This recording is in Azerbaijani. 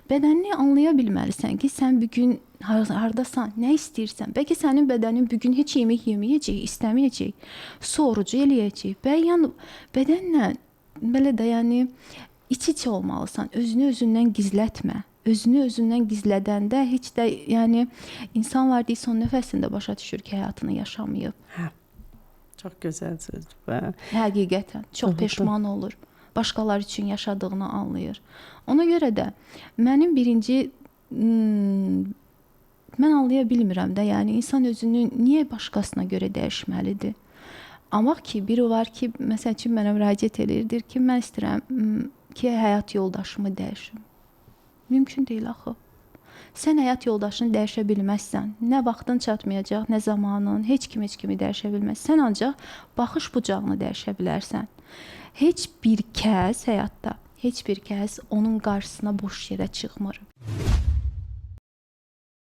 bədənini anlaya bilməlisən ki, sən bu gün hardasan, nə istəyirsən. Bəlkə sənin bədənin bu gün heç yemək yeməyəcək, istəməyəcək, su orucu eləyəcək. Yəni bədənlə belə də yəni iç-iç olmalısan. Özünü özündən gizlətmə. Özünü özündən gizlədəndə heç də yəni insan var deyir son nəfəsində başa düşür ki, həyatını yaşamayıb. Hə. Çox gözəl sözdür bu. Həqiqətən çox peşman olur. Başqaları üçün yaşadığını anlayır. Ona görə də mənim birinci mən anlaya bilmirəm də, yəni insan özünü niyə başqasına görə dəyişməlidir? Amma ki, biri var ki, məsəl üçün mənə müraciət edirdir ki, mən istəyirəm ki, həyat yoldaşımı dəyişim. Mümkün deyil axı. Sən həyat yoldaşını dəyişə bilməzsən. Nə vaxtın çatmayacaq, nə zamanın, heç kimi dəyişə bilməz. Sən ancaq baxış bucağını dəyişə bilərsən. Heç bir kəs həyatda, heç bir kəs onun qarşısına boş yerə çıxmır.